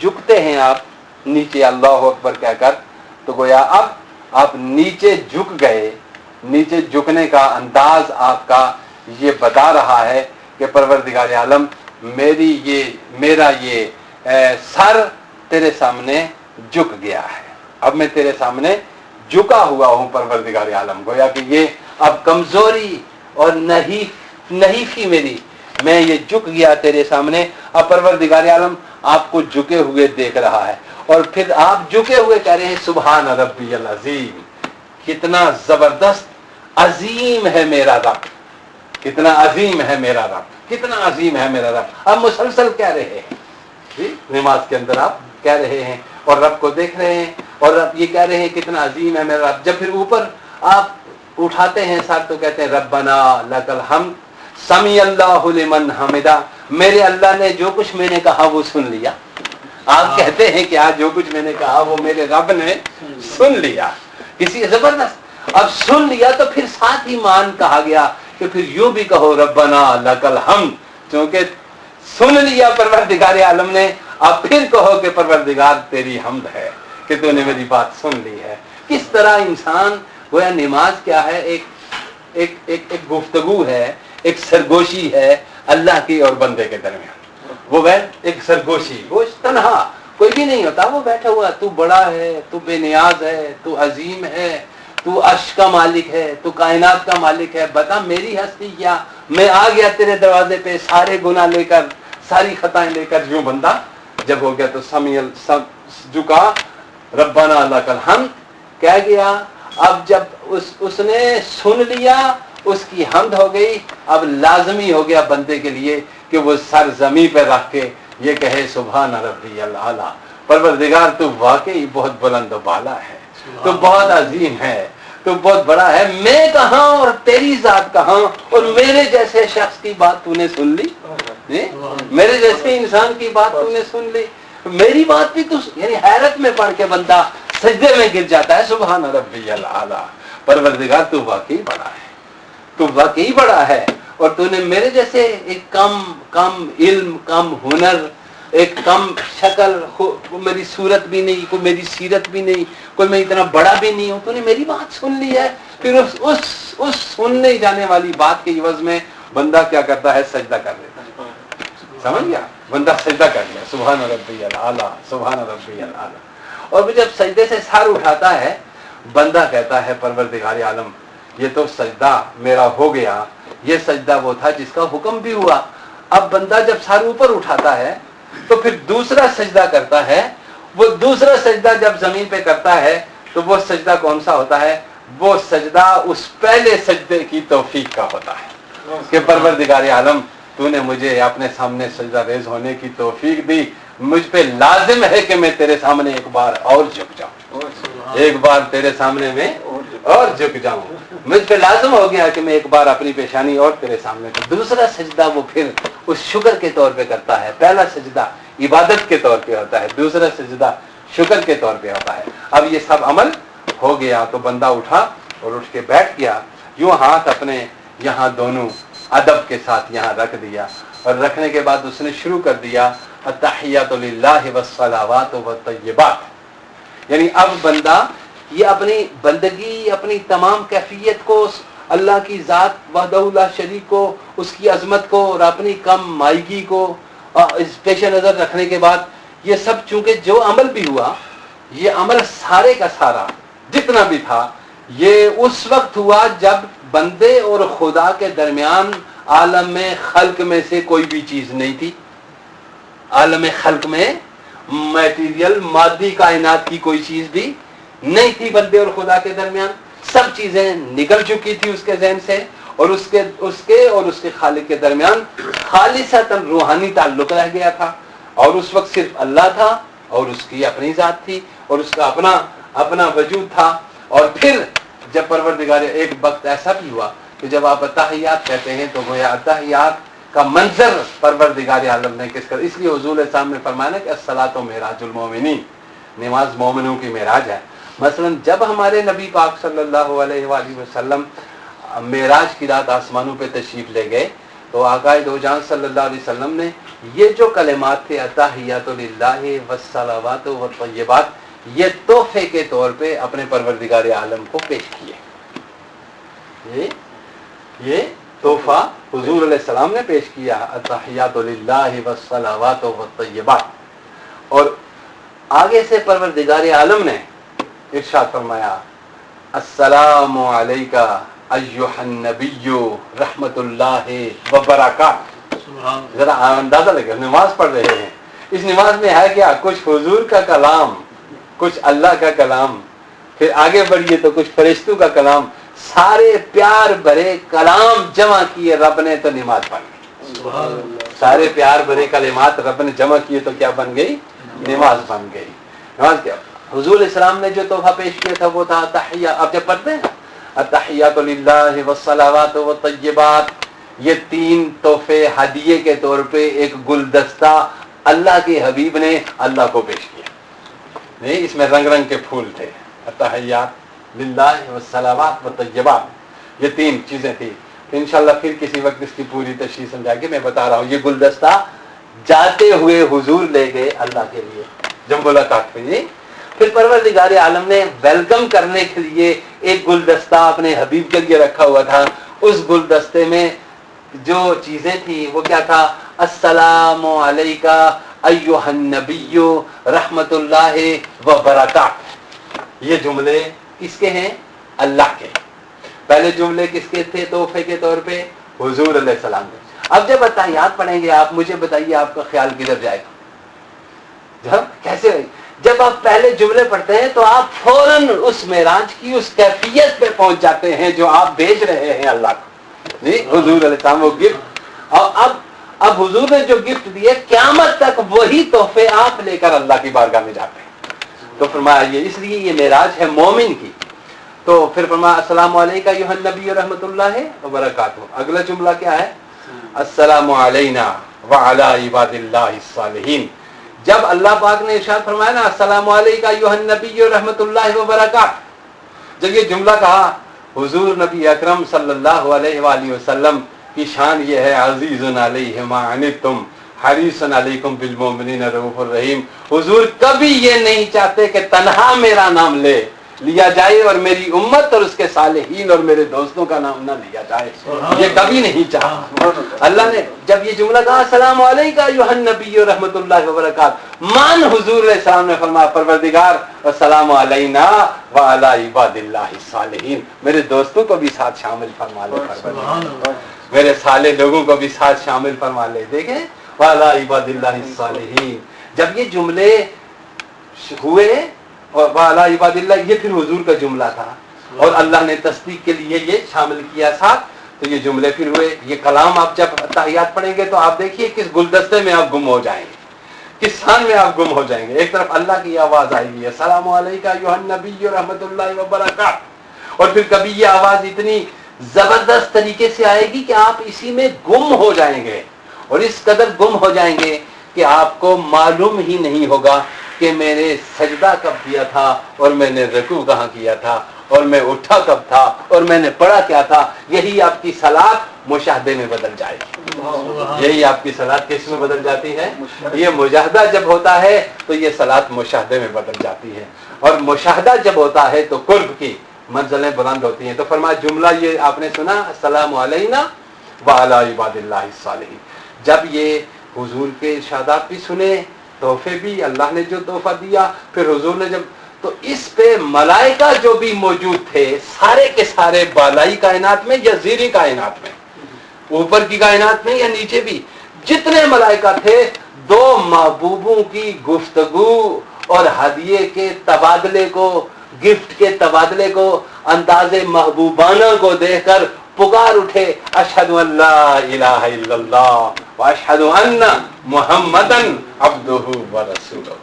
جھکتے ہیں آپ نیچے اللہ اکبر کہہ کر, تو گویا اب آپ نیچے جھک گئے. نیچے جھکنے کا انداز آپ کا یہ بتا رہا ہے کہ پروردگار عالم میرا یہ سر تیرے سامنے جھک گیا ہے, اب میں تیرے سامنے جھکا ہوا ہوں پروردگار عالم. گویا کہ یہ اب کمزوری اور نحیفی میری, میں یہ جھک گیا تیرے سامنے. اب پروردگار عالم آپ کو جھکے ہوئے دیکھ رہا ہے, اور پھر آپ جھکے ہوئے کہہ رہے ہیں سبحان ربی العظیم, کتنا زبردست عظیم ہے میرا رب, کتنا عظیم ہے میرا رب, کتنا عظیم ہے میرا رب. اب مسلسل کہہ رہے ہیں جی, نماز کے اندر آپ کہہ رہے ہیں اور رب کو دیکھ رہے ہیں, اور رب یہ کہہ رہے ہیں کتنا عظیم ہے میرا رب. جب پھر اوپر آپ اٹھاتے ہیں ساتھ تو کہتے ہیں ربنا لک الحمد سمیع اللہ لمن حمدہ, میرے اللہ نے جو کچھ میں نے کہا وہ سن لیا. آپ کہتے ہیں کہ آج جو کچھ میں نے کہا وہ میرے رب نے سن لیا. کسی زبردست, اب سن لیا تو پھر ساتھ ہی مان کہا گیا کہ پھر یوں بھی کہو ربنا لک الحمد, چونکہ سن لیا پروردگار عالم نے, اب پھر کہو کہ پروردگار تیری حمد ہے کہ تو نے میری بات سن لی ہے. کس طرح انسان گویا نماز کیا ہے, ایک گفتگو ہے, ایک سرگوشی ہے اللہ کی اور بندے کے درمیان. وہ ایک سرگوشی, وہ تنہا کوئی بھی نہیں ہوتا, وہ بیٹھا ہوا, تو بڑا ہے, تو بے نیاز ہے, تو عظیم ہے, تو عرش کا مالک ہے, تو کائنات کا مالک ہے, بتا میری ہستی کیا. میں آ گیا تیرے دروازے پہ سارے گناہ لے کر, ساری خطائیں لے کر. یوں بندہ جب ہو گیا تو سب جھکا, ربنا لک الحمد کہہ گیا. اب جب اس نے سن لیا, اس کی حمد ہو گئی. اب لازمی ہو گیا بندے کے لیے کہ وہ سر زمین پہ رکھ کے یہ کہے سبحان ربی الاعلی, پروردگار تو واقعی بہت بلند و بالا ہے, تو بہت عظیم ہے, تو بہت بڑا ہے. میں کہاں اور تیری ذات کہاں, اور میرے جیسے شخص کی بات تو نے سن لی, میرے جیسے انسان کی بات تو نے سن لی, میری بات بھی تو, یعنی حیرت میں پڑھ کے بندہ سجدے میں گر جاتا ہے. سبحان ربی الاعلی, پروردگار تو واقعی بڑا ہے, تو واقعی بڑا ہے, اور تو نے میرے جیسے ایک کم علم, کم ہنر, ایک کم شکل, میری صورت بھی نہیں, کوئی میری سیرت بھی نہیں, کوئی میں اتنا بڑا بھی نہیں ہوں, تو نے میری بات سن لی ہے. پھر اس سننے جانے والی بات کے عوض میں بندہ کیا کرتا ہے, سجدہ کر لیتا ہے. سمجھ گیا, بندہ سجدہ کر لیا, سبحان ربی الاعلی, سبحان ربی الاعلی. اور پھر جب سجدے سے سر اٹھاتا ہے, بندہ کہتا ہے پروردگار عالم یہ تو سجدہ میرا ہو گیا, یہ سجدہ وہ تھا جس کا حکم بھی ہوا. اب بندہ جب سر اوپر اٹھاتا ہے تو پھر دوسرا سجدہ کرتا ہے. وہ دوسرا سجدہ جب زمین پہ کرتا ہے تو وہ سجدہ کون سا ہوتا ہے, وہ سجدہ اس پہلے سجدے کی توفیق کا ہوتا ہے کہ پروردگار عالم تو نے مجھے اپنے سامنے سجدہ ریز ہونے کی توفیق دی, مجھ پہ لازم ہے کہ میں تیرے سامنے ایک بار اور جھک جاؤں, ایک بار تیرے سامنے میں اور جھک جاؤں. مجھ پہ لازم ہو گیا کہ میں ایک بار اپنی پیشانی اور تیرے سامنے. دوسرا سجدہ وہ پھر اس شکر کے طور پہ کرتا ہے. پہلا سجدہ عبادت کے طور پہ ہوتا ہے, دوسرا سجدہ شکر کے طور پہ ہوتا ہے. اب یہ سب عمل ہو گیا تو بندہ اٹھا اور اٹھ کے بیٹھ گیا, یوں ہاتھ اپنے یہاں دونوں ادب کے ساتھ یہاں رکھ دیا, اور رکھنے کے بعد اس نے شروع کر دیا التحیات للہ والصلوات والطیبات. یعنی اب بندہ یہ اپنی بندگی, اپنی تمام کیفیت کو اللہ کی ذات وحدہ لا شریک کو, اس کی عظمت کو اور اپنی کم مائیگی کو اس پیش نظر رکھنے کے بعد یہ سب, چونکہ جو عمل بھی ہوا, یہ عمل سارے کا سارا جتنا بھی تھا یہ اس وقت ہوا جب بندے اور خدا کے درمیان عالم خلق میں سے کوئی بھی چیز نہیں تھی. عالم خلق میں میٹیریل مادی کائنات کی کوئی چیز بھی نہیں تھی. بندے اور خدا کے درمیان سب چیزیں نکل چکی تھی اس کے ذہن سے, اور اس کے خالق کے درمیان خالصتاً روحانی تعلق رہ گیا تھا. اور اس وقت صرف اللہ تھا اور اس کی اپنی ذات تھی اور اس کا اپنا وجود تھا. اور پھر جب پروردگار, ایک وقت ایسا بھی ہوا کہ جب آپ التحیات کہتے ہیں تو گویا التحیات کا منظر پروردگار عالم نے کس طرح, اس لیے حضور صاحب نے فرمایا کہ الصلاۃ معراج المومنین, نماز مومنوں کی معراج ہے. مثلا جب ہمارے نبی پاک صلی اللہ علیہ وآلہ وسلم معراج کی رات آسمانوں پہ تشریف لے گئے تو آقائے دو جان صلی اللہ علیہ وسلم نے یہ جو کلمات تھے التحیات للہ والصلوات والطیبات یہ تحفے کے طور پہ اپنے پروردگار عالم کو پیش کیے. یہ تحفہ حضور علیہ السلام نے پیش کیا التحیات للہ والصلوات والطیبات. اور آگے سے پروردگار عالم نے ارشاد فرمایا السلام علیکہ ایھا النبی رحمت اللہ وبرکاتہ. ذرا اندازہ لگے نماز پڑھ رہے ہیں, اس نماز میں ہے کیا؟ کچھ حضور کا کلام, کچھ اللہ کا کلام, پھر آگے بڑھیے تو کچھ فرشتوں کا کلام, سارے پیار بھرے کلام جمع کیے رب نے تو نماز بن گئی. سارے پیار بھرے کلمات رب نے جمع کیے تو کیا بن گئی؟ نماز بن گئی. نماز کیا؟ حضور علیہ السلام نے جو تحفہ پیش کیا تھا وہ تھا تحیہ. اب جب پڑھتے ہیں التحیات للہ والصلوات والطیبات, یہ تین تحفے ہدیے کے طور پہ ایک گلدستہ اللہ کے حبیب نے اللہ کو پیش کیا. نہیں, اس میں رنگ رنگ کے پھول تھے. التحیات للہ والصلوات والطیبات یہ تین چیزیں تھیں. انشاءاللہ پھر کسی وقت اس کی پوری تشریح سمجھا کے میں بتا رہا ہوں. یہ گلدستہ جاتے ہوئے حضور لے گئے اللہ کے لیے جب ملاقات ہوئی. پھر پروردگار عالم نے ویلکم کرنے کے لیے ایک گلدستہ اپنے حبیب کے لیے رکھا ہوا تھا. اس گلدستے میں جو چیزیں تھیں وہ کیا تھا؟ السلام علیکہ ایھا النبی رحمت اللہ وبرکاتہ. یہ جملے کس کے ہیں؟ اللہ کے. پہلے جملے کس کے تھے تحفے کے طور پہ؟ حضور علیہ السلام کے. اب جب التحیات پڑھیں گے آپ, مجھے بتائیے آپ کا خیال کدھر جائے گا؟ جب کیسے؟ جب آپ پہلے جملے پڑھتے ہیں تو آپ فوراً اس معراج کی اس کیفیت پہ پہنچ جاتے ہیں جو آپ بھیج رہے ہیں اللہ کو. نہیں, حضور علیہ السلام وہ گفٹ, اور اب حضور نے جو گفٹ دیے قیامت تک وہی تحفے آپ لے کر اللہ کی بارگاہ میں جاتے ہیں. تو فرمایا یہ اس لیے یہ معراج ہے مومن کی. تو پھر فرمایا السلام علیکہ ایھا النبی رحمت اللہ وبرکاتہ. اگلا جملہ کیا ہے؟ السلام علینا وعلی عباد اللہ الصالحین. جب اللہ پاک نے ارشاد فرمایا نا السلام علیکہ ایھا النبی رحمت اللہ وبرکاتہ, جب یہ جملہ کہا حضور نبی اکرم صلی اللہ علیہ وآلہ وسلم کی شان یہ ہے عزیز علیہ ما عنتم حریص علیکم بالمؤمنین رؤوف الرحیم. حضور کبھی یہ نہیں چاہتے کہ تنہا میرا نام لیا جائے اور میری امت اور اس کے صالحین اور میرے دوستوں کا نام نہ لیا جائے. یہ کبھی نہیں چاہا. اللہ نے جب یہ جملہ کہا السلام علیکہ ایھا النبی رحمت اللہ وبرکاتہ, مان حضور علیہ السلام نے فرمایا پروردگار السلام علینا وعلی عباد اللہ الصالحین, میرے دوستوں کو بھی ساتھ شامل فرما لے پروردگار, میرے صالح لوگوں کو بھی ساتھ شامل فرما لے. دیکھیں وعلی عباد اللہ الصالحین, جب یہ جملے ہوئے اور وعلی عباد اللہ یہ پھر حضور کا جملہ تھا اور اللہ نے تصدیق کے لیے یہ شامل کیا ساتھ. تو یہ جملے پھر ہوئے. یہ کلام آپ جب تحیات پڑھیں گے تو آپ دیکھیے کس گلدستے میں آپ گم ہو جائیں گے, کس شان میں آپ گم ہو جائیں گے. ایک طرف اللہ کی آواز آئی ہوئی ہے السلام علیکہ ایھا النبی رحمت اللہ وبرکاتہ, اور پھر کبھی یہ آواز اتنی زبردست طریقے سے آئے گی کہ آپ اسی میں گم ہو جائیں گے, اور اس قدر گم ہو جائیں گے کہ آپ کو معلوم ہی نہیں ہوگا کہ میں نے سجدہ کب کیا تھا اور میں نے رکوع کہاں کیا تھا اور میں اٹھا کب تھا اور میں نے پڑھا کیا تھا. یہی آپ کی صلاۃ مشاہدے میں بدل جائے گی. یہی آپ کی صلاۃ کس میں بدل جاتی ہے؟ یہ مجاہدہ جب ہوتا ہے تو یہ صلاۃ مشاہدے میں بدل جاتی ہے, اور مشاہدہ جب ہوتا ہے تو قرب کی منزلیں بلند ہوتی ہیں. تو فرمایا جملہ یہ آپ نے سنا السلام علینا وعلی عباد اللہ الصالحین. جب یہ حضور کے ارشادات بھی سنے, تحفے بھی اللہ نے جو تحفہ دیا, پھر حضور نے جب, تو اس پہ ملائکہ جو بھی موجود تھے سارے کے سارے بالائی کائنات میں یا زیری کائنات میں, اوپر کی کائنات میں یا نیچے بھی, جتنے ملائکہ تھے دو محبوبوں کی گفتگو اور ہدیے کے تبادلے کو, گفٹ کے تبادلے کو, انداز محبوبانہ کو دیکھ کر پکار اٹھے اشہد ان لا الہ الا اللہ واشہد ان محمدن عبدہ ورسولہ.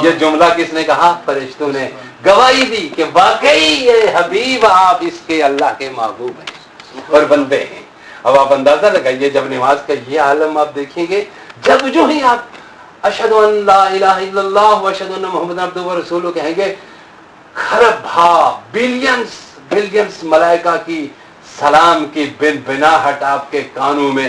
یہ جملہ کس نے کہا؟ فرشتوں نے گواہی دی کہ واقعی یہ حبیب آپ اس کے اللہ کے محبوب ہیں اور بندے ہیں. اب آپ اندازہ لگائیے جب نماز کا یہ عالم آپ دیکھیں گے, جب جو ہی آپ اشہد ان لا الہ الا اللہ واشہد ان محمدن عبدہ ورسولہ کہیں گے, خرب بھا بلینس ملائکہ کی سلام کی بن بناہٹ آپ کے کانوں میں